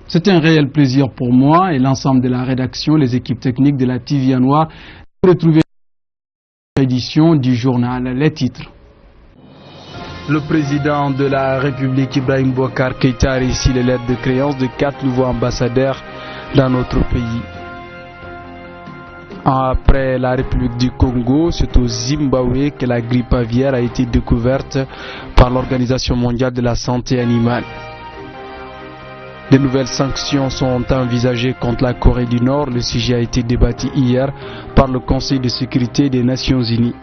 C'est un réel plaisir pour moi et l'ensemble de la rédaction, les équipes techniques de la TVA Noire de retrouver l'édition du journal. Les titres. Le président de la République Ibrahim Boubacar Keïta a reçu les lettres de créance de 4 nouveaux ambassadeurs dans notre pays. Après la République du Congo, c'est au Zimbabwe que la grippe aviaire a été découverte par l'Organisation mondiale de la santé animale. De nouvelles sanctions sont envisagées contre la Corée du Nord. Le sujet a été débattu hier par le Conseil de sécurité des Nations Unies.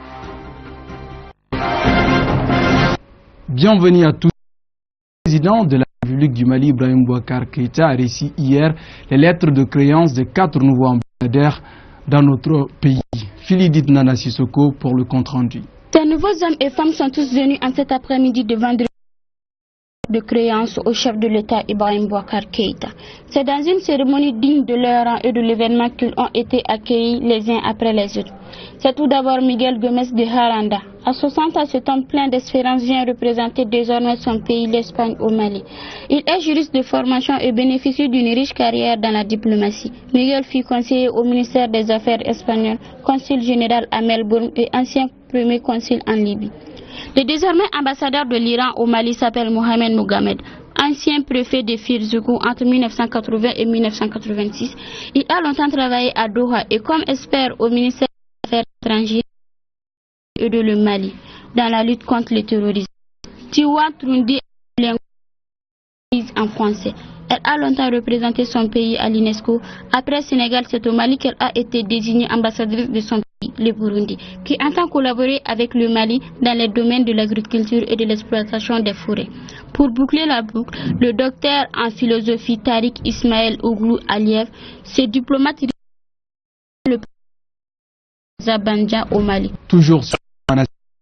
Bienvenue à tous. Le président de la République du Mali, Ibrahim Boubacar Keïta, a reçu hier les lettres de créance de 4 nouveaux ambassadeurs dans notre pays. Philidit Nana Sissoko pour le compte rendu. Ces nouveaux hommes et femmes sont tous venus en cet après-midi de vendredi de créance au chef de l'État Ibrahim Boubacar Keïta. C'est dans une cérémonie digne de leur rang et de l'événement qu'ils ont été accueillis les uns après les autres. C'est tout d'abord Miguel Gomez de Haranda. À 60 ans, cet homme plein d'espérance vient représenter désormais son pays, l'Espagne, au Mali. Il est juriste de formation et bénéficie d'une riche carrière dans la diplomatie. Miguel fut conseiller au ministère des Affaires espagnol, consul général à Melbourne et ancien premier consul en Libye. Le désormais ambassadeur de l'Iran au Mali s'appelle Mohamed Mohamed, ancien préfet de Firzougou entre 1980 et 1986. Il a longtemps travaillé à Doha et comme expert au ministère des Affaires étrangères et de le Mali dans la lutte contre le terrorisme. Tiwa Trundi en français. Elle a longtemps représenté son pays à l'UNESCO. Après Sénégal, c'est au Mali qu'elle a été désignée ambassadrice de son pays, le Burundi, qui entend collaborer avec le Mali dans les domaines de l'agriculture et de l'exploitation des forêts. Pour boucler la boucle, le docteur en philosophie Tariq Ismaël Ouglou Aliyev, ce diplomate le Zabanja au Mali. Toujours sur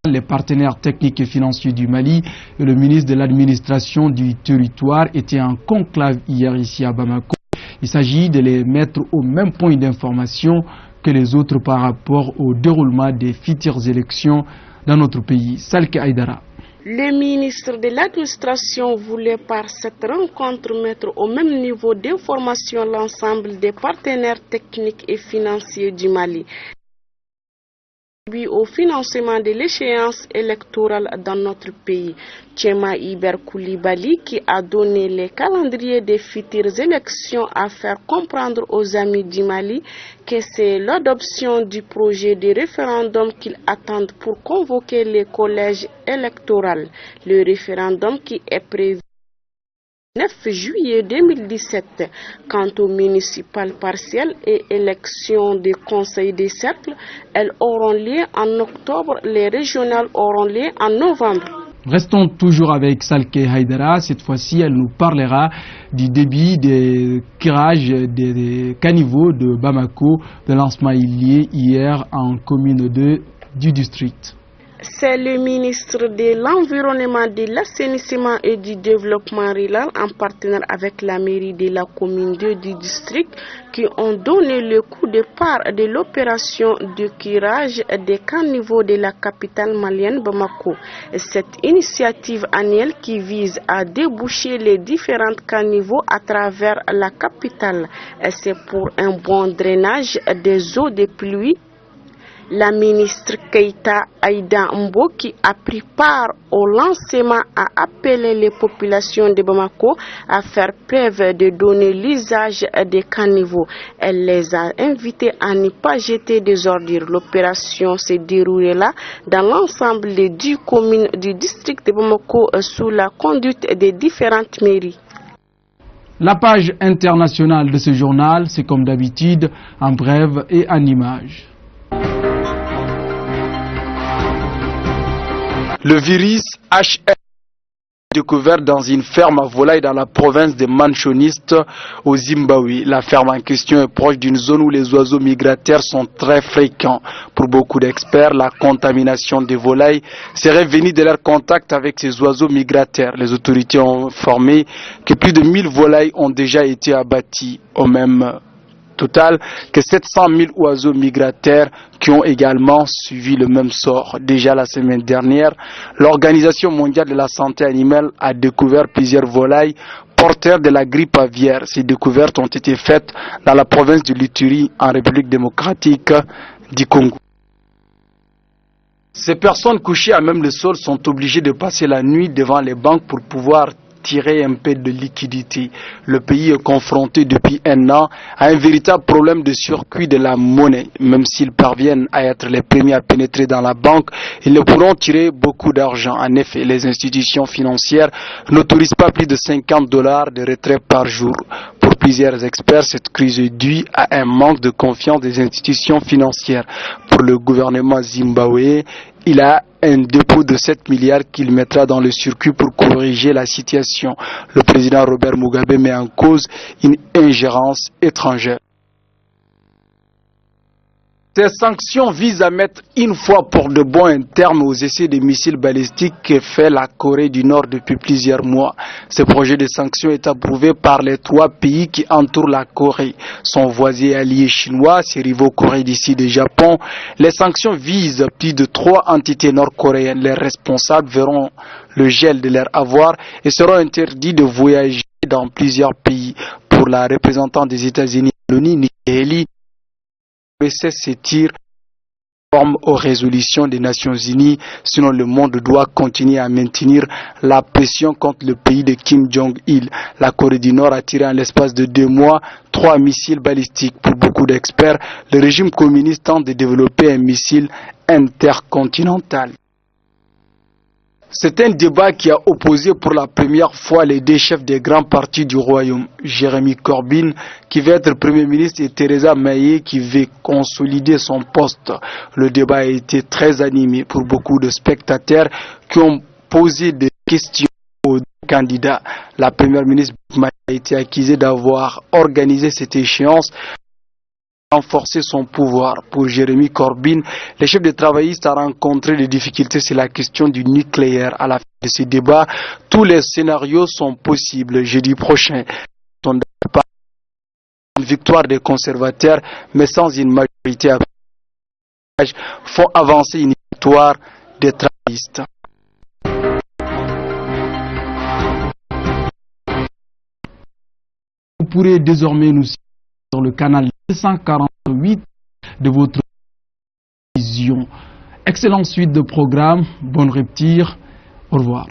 les partenaires techniques et financiers du Mali et le ministre de l'administration du territoire étaient en conclave hier ici à Bamako. Il s'agit de les mettre au même point d'information que les autres par rapport au déroulement des futures élections dans notre pays. Salke Aïdara. Le ministre de l'administration voulait par cette rencontre mettre au même niveau d'information l'ensemble des partenaires techniques et financiers du Mali au financement de l'échéance électorale dans notre pays. Tchema Iber Koulibaly, qui a donné les calendriers des futures élections, à faire comprendre aux amis du Mali que c'est l'adoption du projet de référendum qu'ils attendent pour convoquer les collèges électoraux. Le référendum qui est prévu le 9 juillet 2017. Quant aux municipales partielles et élections des conseils des cercles, elles auront lieu en octobre, les régionales auront lieu en novembre. Restons toujours avec Salke Haïdara. Cette fois-ci, elle nous parlera du débit des tirages des caniveaux de Bamako, de lancement lié hier en commune 2 du district. C'est le ministre de l'Environnement, de l'Assainissement et du Développement rural en partenaire avec la mairie de la commune 2 du district qui ont donné le coup de part de l'opération de curage des caniveaux de la capitale malienne Bamako. Cette initiative annuelle qui vise à déboucher les différents caniveaux à travers la capitale, c'est pour un bon drainage des eaux de pluie. La ministre Keïta Aïda Mbo, qui a pris part au lancement, a appelé les populations de Bamako à faire preuve de donner l'usage des caniveaux. Elle les a invités à ne pas jeter des ordures. L'opération s'est déroulée là dans l'ensemble des 10 communes du district de Bamako sous la conduite des différentes mairies. La page internationale de ce journal, c'est comme d'habitude en brève et en images. Le virus HN découvert dans une ferme à volailles dans la province des Manchonistes au Zimbabwe. La ferme en question est proche d'une zone où les oiseaux migrataires sont très fréquents. Pour beaucoup d'experts, la contamination des volailles serait venue de leur contact avec ces oiseaux migrataires. Les autorités ont informé que plus de 1000 volailles ont déjà été abattues. Au même total que 700 000 oiseaux migrataires qui ont également suivi le même sort. Déjà la semaine dernière, l'Organisation mondiale de la santé animale a découvert plusieurs volailles porteurs de la grippe aviaire. Ces découvertes ont été faites dans la province de l'Ituri, en République démocratique du Congo. Ces personnes couchées à même le sol sont obligées de passer la nuit devant les banques pour pouvoir tirer un peu de liquidité. Le pays est confronté depuis un an à un véritable problème de circuit de la monnaie. Même s'ils parviennent à être les premiers à pénétrer dans la banque, ils ne pourront tirer beaucoup d'argent. En effet, les institutions financières n'autorisent pas plus de $50 de retrait par jour. Pour plusieurs experts, cette crise est due à un manque de confiance des institutions financières. Pour le gouvernement zimbabwéen, il a un dépôt de 7 milliards qu'il mettra dans le circuit pour corriger la situation. Le président Robert Mugabe met en cause une ingérence étrangère. Ces sanctions visent à mettre une fois pour de bon un terme aux essais de missiles balistiques que fait la Corée du Nord depuis plusieurs mois. Ce projet de sanctions est approuvé par les 3 pays qui entourent la Corée, son voisin allié chinois, ses rivaux Corée du Sud et Japon. Les sanctions visent plus de 3 entités nord-coréennes. Les responsables verront le gel de leur avoir et seront interdits de voyager dans plusieurs pays. Pour la représentante des États-Unis, Nikki Haley, cesse ses tirs conformes aux résolutions des Nations Unies, sinon le monde doit continuer à maintenir la pression contre le pays de Kim Jong-il. La Corée du Nord a tiré en l'espace de 2 mois 3 missiles balistiques. Pour beaucoup d'experts, le régime communiste tente de développer un missile intercontinental. C'est un débat qui a opposé pour la première fois les 2 chefs des grands partis du royaume, Jeremy Corbyn qui veut être Premier ministre et Theresa May qui veut consolider son poste. Le débat a été très animé pour beaucoup de spectateurs qui ont posé des questions aux 2 candidats. La Première ministre May a été accusée d'avoir organisé cette échéance renforcer son pouvoir. Pour Jeremy Corbyn, le chef des travaillistes a rencontré des difficultés sur la question du nucléaire. À la fin de ce débat, tous les scénarios sont possibles. Jeudi prochain, une victoire des conservateurs, mais sans une majorité font avancer une victoire des travaillistes. Vous pourrez désormais nous suivre sur le canal 248 de votre vision. Excellente suite de programme, bonne rupture, au revoir.